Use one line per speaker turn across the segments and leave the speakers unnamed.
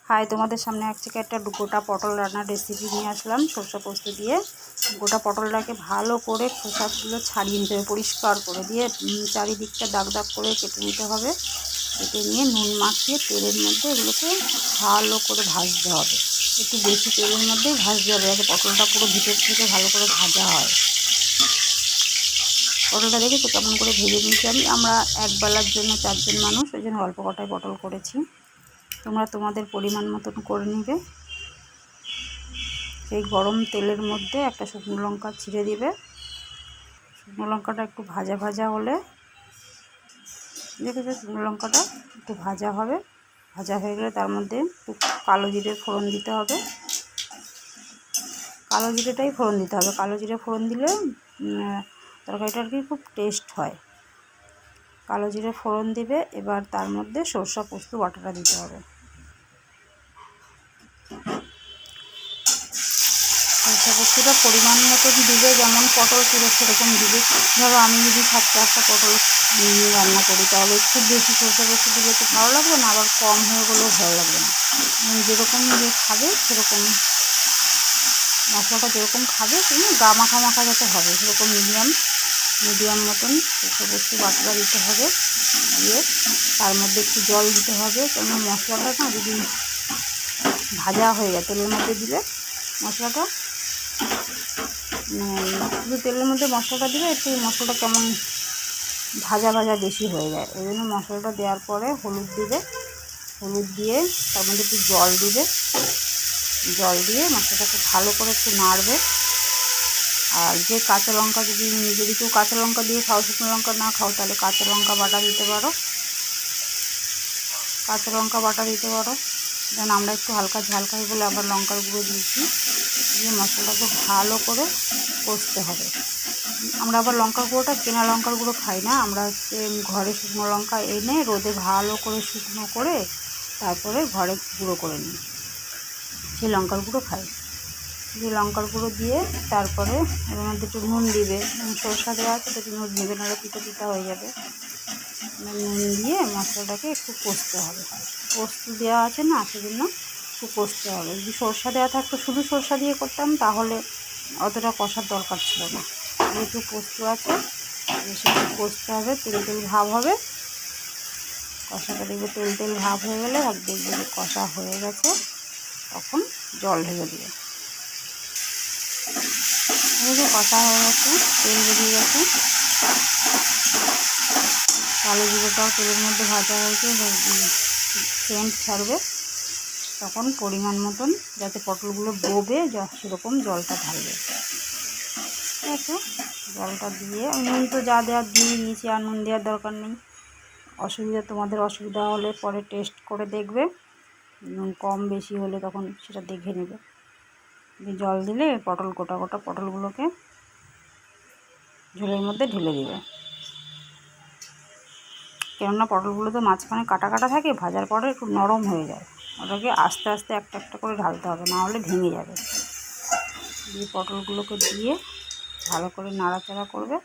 High, তোমাদের সামনে আজকে একটা গোটা পটল রান্নার রেসিপি নিয়ে আসলাম। সরষে পোস্ত দিয়ে গোটা পটলটাকে ভালো করে খোসাগুলো ছাড়িয়ে নিতে হবে, পরিষ্কার করে দিয়ে চারিদিকটা দাগ দাগ করে কেটে নিতে হবে। কেটে নিয়ে নুন মাখিয়ে তেলের মধ্যে এগুলোকে ভালো করে ভাজতে হবে। একটু বেশি তেলের মধ্যেই ভাজতে হবে যাতে পটলটা পুরো ভিতর থেকে ভালো করে ভাজা হয়। পটলটা দেখেছো কেমন করে ভেজে নিয়েছি আমরা একবেলার জন্য 4 জন মানুষ, ওই জন্য অল্প কটায় পটল করেছি। তোমরা তোমাদের পরিমাণ মতন করে নেবে। সেই গরম তেলের মধ্যে একটা শুকনো লঙ্কা ছিঁড়ে দিবে। শুকনো লঙ্কাটা একটু ভাজা ভাজা হলে, দেখেছো শুকনো লঙ্কাটা একটু ভাজা হবে। ভাজা হয়ে গেলে তার মধ্যে একটু কালো জিরে ফোড়ন দিতে হবে। কালো জিরেটাই ফোড়ন দিতে হবে। কালো জিরে ফোড়ন দিলে তরকারিটা আর কি খুব টেস্ট হয়। কালো জিরে ফোড়ন দিবে। এবার তার মধ্যে সরষে পোস্ত বাটাটা দিতে হবে। সরষে পোস্তটা পরিমাণ মতো দিবে, যেমন পটল ছিল সেরকম দিবে। ধরো আমি যদি 7-8টা পটল রান্না করি তাহলে খুব বেশি সরষে পোস্ত দিলে তো ভালো লাগবে না, আবার কম হয়ে গেলেও ভালো লাগবে না। যেরকম যে খাবে সেরকম মশলাটা যেরকম খাবে সেরকম গা মাখা মাখা যাতে হবে, সেরকম মিডিয়াম মতন সরষে পোস্ত বাটাটা দিতে হবে। দিয়ে তার মধ্যে একটু জল দিতে হবে, কেননা মশলাটা না যদি ভাজা হয়ে যায় তেলের মধ্যে দিলে মশলাটা শুধু তেলের মধ্যে মশলাটা দিলে একটু মশলাটা কেমন ভাজা ভাজা বেশি হয়ে যায়। ওই জন্য মশলাটা দেওয়ার পরে হলুদ দিবে। হলুদ দিয়ে তার মধ্যে একটু জল দিবে। জল দিয়ে মশলাটাকে ভালো করে একটু নাড়বে। আর যে কাঁচা লঙ্কা যদি কেউ কাঁচা লঙ্কা দিয়ে খাও, শুকনো লঙ্কা না খাও, তাহলে কাঁচা লঙ্কা বাটা দিতে পারো। কাঁচা লঙ্কা বাটা দিতে পারো। যেন আমরা একটু হালকা ঝাল খাই বলে আবার লঙ্কার গুঁড়ো দিয়েছি। দিয়ে মশলাটাকে ভালো করে কষতে হবে। আমরা আবার লঙ্কার গুঁড়োটা কেনা লঙ্কার গুঁড়ো খাই না, আমরা ঘরে শুকনো লঙ্কা এনে রোদে ভালো করে শুকনো করে তারপরে ঘরে গুঁড়ো করে নিই, সেই লঙ্কার গুঁড়ো খাই। যে লঙ্কার গুঁড়ো দিয়ে তারপরে এর মধ্যে একটু নুন দিবে। সরষা দেওয়া আছে তো একটু নুন দেবে, নাহলে পিঠা পিঠা হয়ে যাবে। নুন দিয়ে মশলাটাকে একটু কষতে হবে। পোস্ত দেওয়া আছে না, সেজন্য একটু কষতে হবে। যদি সরষা দেওয়া থাকতো, শুধু সরষা দিয়ে করতাম, তাহলে অতটা কষার দরকার ছিল না। যেহেতু পোস্ত আছে সেটা কষতে হবে, তেল তেল ভাব হবে। কষাটা দেখবে তেল তেল ভাব হয়ে গেলে আর দেখবে যে কষা হয়ে গেছে, তখন জল ঢেলে দিবে। কষা হয়ে গেছে, তেল বেরিয়ে গেছে, কালো জিরেটাও তেলের মধ্যে ভাজা হয়েছে, সেন্ট ছাড়বে। তখন পরিমাণ মতন যাতে পটলগুলো ডোবে সেরকম জলটা ঢালবে। ঠিক আছে, জলটা দিয়ে নুন তো যা দেওয়ার দিয়ে দিয়েছি, আর নুন দেওয়ার দরকার নেই। তোমাদের অসুবিধা হলে পরে টেস্ট করে দেখবে, নুন কম বেশি হলে তখন সেটা দেখে নেবে। জল দিলে গোটা গোটা পটলগুলোকে ঝোলের মধ্যে ঢেলে দেবে। কেননা পটলগুলো তো মাঝখানে কাটা কাটা থাকে, ভাজার পরে একটু নরম হয়ে যায়। ওটাকে আস্তে আস্তে একটা একটা করে ঢালতে হবে, না হলে ভেঙে যাবে। দিয়ে পটলগুলোকে দিয়ে ভালো করে নাড়াচাড়া করবে।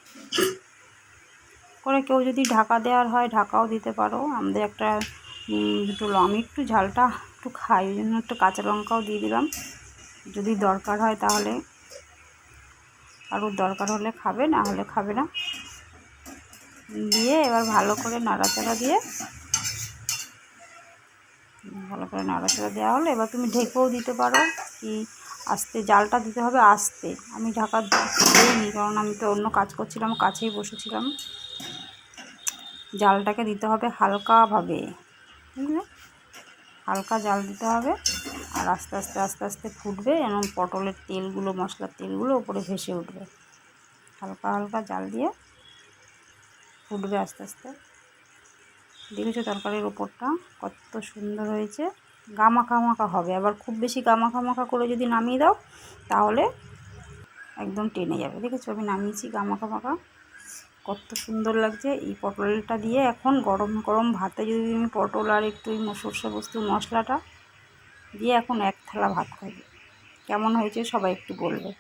কেউ যদি ঢাকা দেওয়ার হয় ঢাকাও দিতে পারো। আমাদের আমি একটু ঝালটা একটু খাই, ওই জন্য একটু কাঁচা লঙ্কাও দিয়ে দিলাম। যদি দরকার হয় তাহলে, আরও দরকার হলে খাবে, না হলে খাবে না। দিয়ে এবার ভালো করে নাড়াচাড়া দেওয়া হলে এবার তুমি ঢেকেও দিতে পারো, কি আস্তে জালটা দিতে হবে আস্তে। আমি ঢাকা দিইনি, কারণ আমি তো অন্য কাজ করছিলাম, কাছেই বসেছিলাম। জালটাকে দিতে হবে হালকাভাবে, বুঝলে, হালকা জাল দিতে হবে। আর আস্তে আস্তে আস্তে আস্তে ফুটবে, এবং পটলের তেলগুলো, মশলার তেলগুলো উপরে ভেসে উঠবে। হালকা হালকা জাল দিয়ে ফুটবে আস্তে আস্তে। দেখেছো তরকারির ওপরটা কত সুন্দর হয়েছে, গামাখা মাখা হবে। আবার খুব বেশি গামাখা মাখা করে যদি নামিয়ে দাও তাহলে একদম টেনে যাবে। দেখেছো আমি নামিয়েছি গামাখা মাখা, কত সুন্দর লাগছে। এই পটলটা দিয়ে এখন গরম গরম ভাতে যদি তুমি পটল আর একটু সরষে পোস্তের মশলাটা দিয়ে এখন এক থালা ভাত খাবে, কেমন হয়েছে সবাই একটু বলবে।